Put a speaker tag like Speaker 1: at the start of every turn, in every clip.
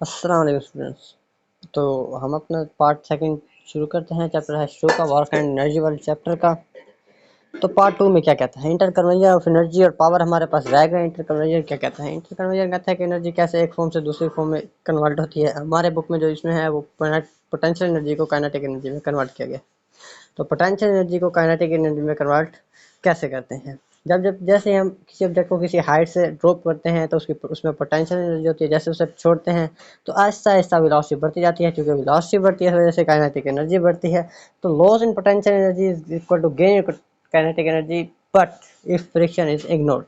Speaker 1: अस्सलाम वालेकुम स्टूडेंट्स। तो हम अपना पार्ट सेकंड शुरू करते हैं। चैप्टर है शो का वर्क एंड एनर्जी वाले चैप्टर का। तो पार्ट टू में क्या कहता है, इंटर कन्वर्जन ऑफ एनर्जी और पावर हमारे पास रहेगा। इंटर कन्वर्जन क्या कहता है? इंटर कन्वर्जन कहता है कि एनर्जी कैसे एक फॉर्म से दूसरी फॉर्म में कन्वर्ट होती है। हमारे बुक में जो इसमें है वो पोटेंशियल एनर्जी को काइनेटिक एनर्जी में कन्वर्ट किया गया। तो पोटेंशियल एनर्जी को काइनेटिक एनर्जी में कन्वर्ट कैसे करते हैं? जब जब जैसे हम किसी ऑब्जेक्ट को किसी हाइट से ड्रॉप करते हैं तो उसकी उसमें पोटेंशियल एनर्जी होती है। जैसे उसे छोड़ते हैं तो आहिस्ता आहिस्ता वेलोसिटी बढ़ती जाती है। क्योंकि वेलोसिटी बढ़ती है इस वजह से काइनेटिक एनर्जी बढ़ती है। तो loss in potential energy is equal to gain kinetic energy but if friction is ignored.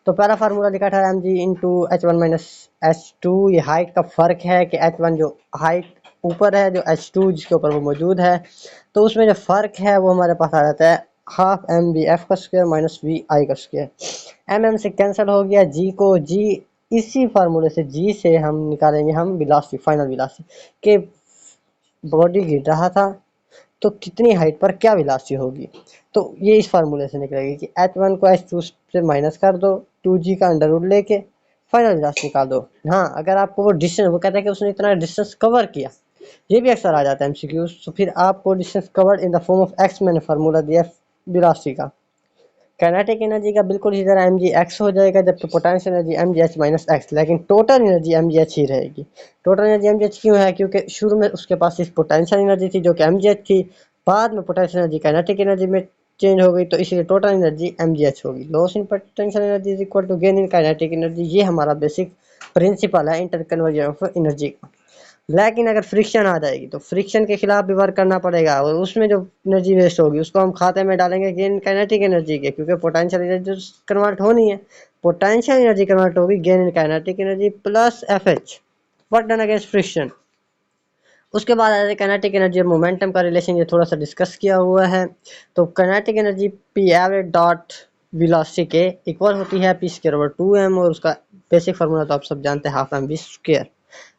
Speaker 1: तो पहला फार्मूला लिखा था M G into H one minus H two. ये हाइट का फर्क है कि एच वन जो हाइट ऊपर है, जो एच टू जिसके ऊपर वो मौजूद है, तो उसमें जो फर्क है वो हमारे पास आ जाता है हाफ एम बी एफ का स्क्वायर माइनस वी आई का स्क्वायर। एम से कैंसिल हो गया, जी को जी इसी फार्मूले से जी से हम निकालेंगे हम वेलोसिटी, फाइनल वेलोसिटी के बॉडी गिर रहा था तो कितनी हाइट पर क्या वेलोसिटी होगी। तो ये इस फार्मूले से निकलेगी कि एच वन को एच टू से माइनस कर दो, टू जी का अंडर रूट लेके फाइनल वेलोसिटी निकाल दो। हाँ, अगर आपको वो डिस्टेंस, वो कहता है कि उसने इतना डिस्टेंस कवर किया, ये भी अक्सर आ जाता है एमसीक्यू। तो फिर आपको distance covered in the form of x मैंने फार्मूला दिया वेलोसिटी का। काइनेटिक एनर्जी का बिल्कुल इसी तरह एम जी एक्स हो जाएगा, जबकि potential energy m g h minus x, लेकिन total energy m g h ही रहेगी। Total energy m g h क्यों है? क्योंकि शुरू में उसके पास सिर्फ पोटेंशियल एनर्जी थी जो कि एम जी एच थी, बाद में पोटेंशियल एनर्जी काइनेटिक एनर्जी में चेंज हो गई, तो इसलिए total energy m g h होगी। Loss in potential energy is equal to gain in kinetic energy. ये हमारा बेसिक प्रिंसिपल है इंटर कन्वर्जन ऑफ एनर्जी का। लेकिन अगर फ्रिक्शन आ जाएगी तो फ्रिक्शन के खिलाफ भी वर्क करना पड़ेगा, और उसमें जो एनर्जी वेस्ट होगी उसको हम खाते में डालेंगे गेन काइनेटिक एनर्जी के, क्योंकि पोटेंशियल एनर्जी कन्वर्ट होनी है। पोटेंशियल एनर्जी कन्वर्ट होगी gain in kinetic energy plus F H work done against friction. उसके बाद आ जाए काइनेटिक एनर्जी और मोमेंटम का रिलेशन, ये थोड़ा सा डिस्कस किया हुआ है। तो kinetic energy P average dot velocity के इक्वल होती है P square over two M, और उसका बेसिक फार्मूला तो आप सब जानते हैं, हाफ एम वी स्क्वायर।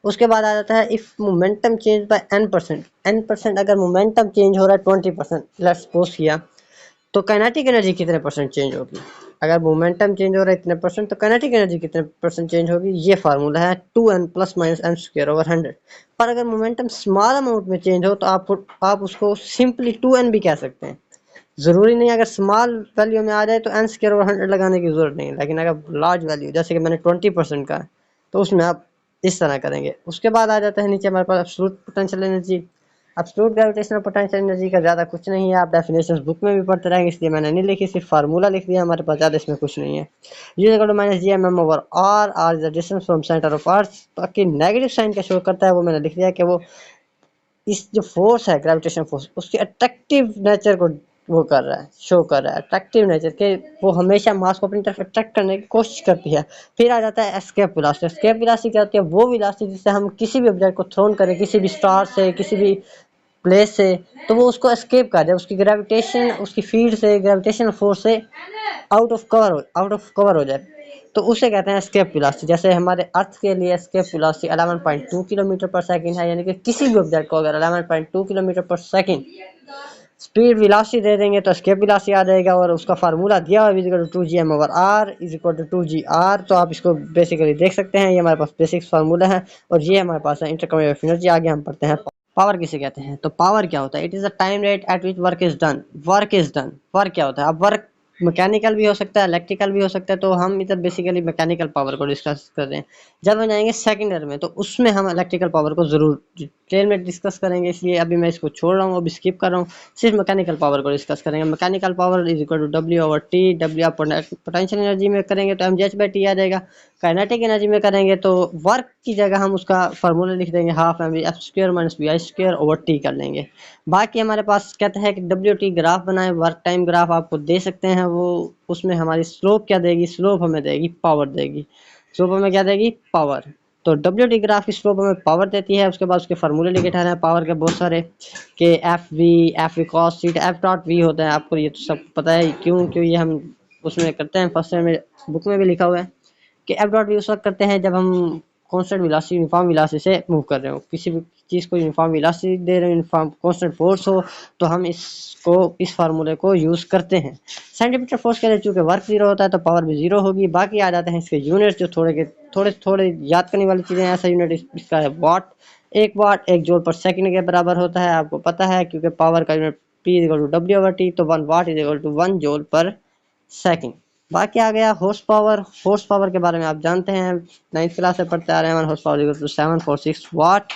Speaker 1: उसके बाद आ जाता है if momentum change bye n%, अगर मोमेंटम चेंज हो रहा है 20%, लेट्स सपोज किया, तो काइनेटिक एनर्जी कितने परसेंट चेंज होगी? अगर मोमेंटम चेंज हो रहा है इतने परसेंट तो काइनेटिक एनर्जी कितने परसेंट चेंज होगी? ये फार्मूला है 2n plus minus M square over 100। पर अगर मोमेंटम स्मॉल अमाउंट में चेंज हो तो आप उसको सिंपली 2n भी कह सकते हैं। जरूरी नहीं अगर स्मॉल वैल्यू में आ जाए तो एन स्क्वायर ओवर 100 लगाने की जरूरत नहीं है, लेकिन अगर लार्ज वैल्यू जैसे कि मैंने 20% का है तो उसमें आप इस तरह करेंगे। उसके बाद आ जाता है नीचे हमारे पास absolute potential energy. Absolute gravitational potential energy का ज़्यादा कुछ नहीं है, आप डेफिनेशंस बुक में भी पढ़ते रहेंगे, इसलिए मैंने नहीं लिखी, सिर्फ फार्मूला लिख दिया हमारे पास, ज़्यादा इसमें कुछ नहीं है। U equal to minus G M M over R is the distance from centre of earth. बाकी नेगेटिव साइन का शो करता है वो मैंने लिख दिया कि वो इस जो फोर्स है ग्रेविटेशन फोर्स उसके अट्रैक्टिव नेचर को वो कर रहा है, शो कर रहा है अट्रैक्टिव नेचर के, वो हमेशा मास को अपनी तरफ अट्रैक्ट करने की कोशिश करती है। फिर आ जाता है एस्केप वेलोसिटी। एस्केप वेलोसिटी क्या होती है? वो वेलोसिटी जिससे हम किसी भी ऑब्जेक्ट को थ्रोन करें, किसी भी स्टार से, किसी भी प्लेस से, तो वो उसको एस्केप कर जाए, उसकी ग्रेविटेशन, उसकी फील्ड से, ग्रेविटेशनल फोर्स से आउट ऑफ कवर हो जाए, तो उसे कहते हैं एस्केप वेलोसिटी। जैसे हमारे अर्थ के लिए एस्केप वेलोसिटी 11.2 किलोमीटर पर सेकंड है, यानी कि किसी भी ऑब्जेक्ट को अगर 11.2 किलोमीटर पर सेकंड स्पीड वेलोसिटी दे देंगे तो एस्केप वेलोसिटी आ जाएगा। और उसका फार्मूला दिया हुआ है 2gm over R is equal to 2gr। तो आप इसको बेसिकली देख सकते हैं, ये हमारे पास बेसिक फार्मूला है और ये हमारे पास है इंटर कन्वर्जन ऑफ एनर्जी। आगे हम पढ़ते हैं पावर किसे कहते हैं। तो पावर क्या होता है? It is the time rate at which work is done. Work क्या होता है? अब वर्क मैकेनिकल भी हो सकता है, इलेक्ट्रिकल भी हो सकता है, तो हम इधर बेसिकली मैकेनिकल पावर को डिस्कस कर रहे हैं। जब हम जाएंगे सेकंड ईयर में तो उसमें हम इलेक्ट्रिकल पावर को जरूर डिटेल में डिस्कस करेंगे, इसलिए अभी मैं इसको छोड़ रहा हूँ, अभी स्किप कर रहा हूँ, सिर्फ मैकेनिकल पावर को डिस्कस करेंगे। Mechanical power is equal to डब्ल्यू ओवर टी। डब्ल्यू आप पोटेंशियल एनर्जी में करेंगे तो m g h by t आ जाएगा। काइनेटिक एनर्जी में करेंगे तो वर्क की जगह हम उसका फार्मूला लिख देंगे, half M V F square minus V I square over T कर लेंगे। बाकी हमारे पास कहते हैं कि डब्ल्यू टी ग्राफ बनाए, वर्क टाइम ग्राफ आपको दे सकते हैं, वो उसमें हमारी स्लोप क्या देगी? स्लोप हमें देगी पावर देगी। स्लोप हमें क्या देगी? पावर। तो डब्ल्यू टी ग्राफ की स्लोप हमें पावर देती है। उसके बाद उसके फार्मूले लिखे ठहरे हैं पावर के बहुत सारे, कि F V cos theta F dot V होता है, आपको ये तो सब पता है क्यों क्यों ये हम उसमें करते हैं, फर्स्ट में बुक में भी लिखा हुआ है कि एफ डॉट वी उस वक्त करते हैं जब हम कांस्टेंट वेलोसिटी यूनिफॉर्म वेलोसिटी से मूव कर रहे हो, किसी भी चीज़ को यूनिफॉर्म वेलोसिटी दे रहे हो, यूनिफॉर्म कांस्टेंट फोर्स हो, तो हम इस फार्मूले को यूज़ करते हैं। सेंटीमीटर फोर्स के लिए चूंकि वर्क जीरो होता है तो पावर भी जीरो होगी। बाकी आ जाते हैं इसके यूनिट्स, जो थोड़े याद करने वाली चीज़ें हैं। ऐसा यूनिट इसका है वाट। 1 वाट 1 जूल पर सेकंड के बराबर होता है, आपको पता है, क्योंकि पावर का यूनिट P=W/T, तो 1 वाट = 1 जूल पर सेकंड। बाकी आ गया हॉर्स पावर। हॉर्स पावर के बारे में आप जानते हैं, 9th क्लास से पढ़ते आ रहे हैं। 1 हॉर्स पावर = 746 वाट।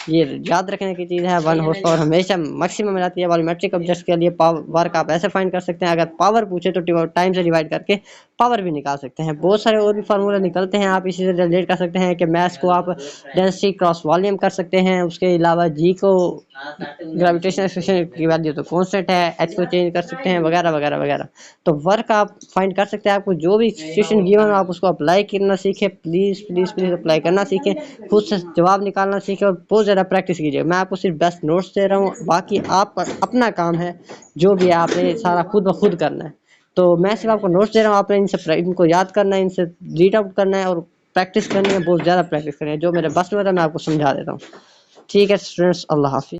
Speaker 1: ये याद रखने की चीज़ है। 1 हॉर्स पावर हमेशा मैक्सिमम में रहती है। वॉल्यूमेट्रिक ऑब्जेक्ट्स के लिए वर्क आप ऐसे फाइंड कर सकते हैं, अगर पावर पूछे तो टाइम से डिवाइड करके पावर भी निकाल सकते हैं। बहुत सारे और भी फार्मूले निकलते हैं, आप इसी से रिलेट कर सकते हैं कि मैथ को आप डेंसिटी क्रॉस वॉल्यूम कर सकते हैं। उसके अलावा जी को ग्रेविटेशनल एक्सेलरेशन की वैल्यू तो कांस्टेंट है, एच को चेंज कर सकते हैं, वगैरह वगैरह वगैरह। तो वर्क आप फाइंड कर सकते हैं। आपको जो भी सिचुएशन गिवन हो आप उसको अप्लाई करना सीखें, प्लीज़ प्लीज़ प्लीज़ अप्लाई करना सीखें, खुद से जवाब निकालना सीखें और बहुत ज़्यादा प्रैक्टिस कीजिए। मैं आपको सिर्फ बेस्ट नोट्स दे रहा हूँ, बाकी आप अपना काम है जो भी आपने सारा खुद ब खुद करना है। तो मैं सिर्फ आपको नोट्स दे रहा हूँ, आपने इनको याद करना है, इनसे रीड आउट करना है और प्रैक्टिस करनी है, बहुत ज़्यादा प्रैक्टिस करनी है। जो मेरे बस में होता है मैं आपको समझा देता हूँ। ठीक है स्टूडेंट्स, अल्लाह हाफिज़।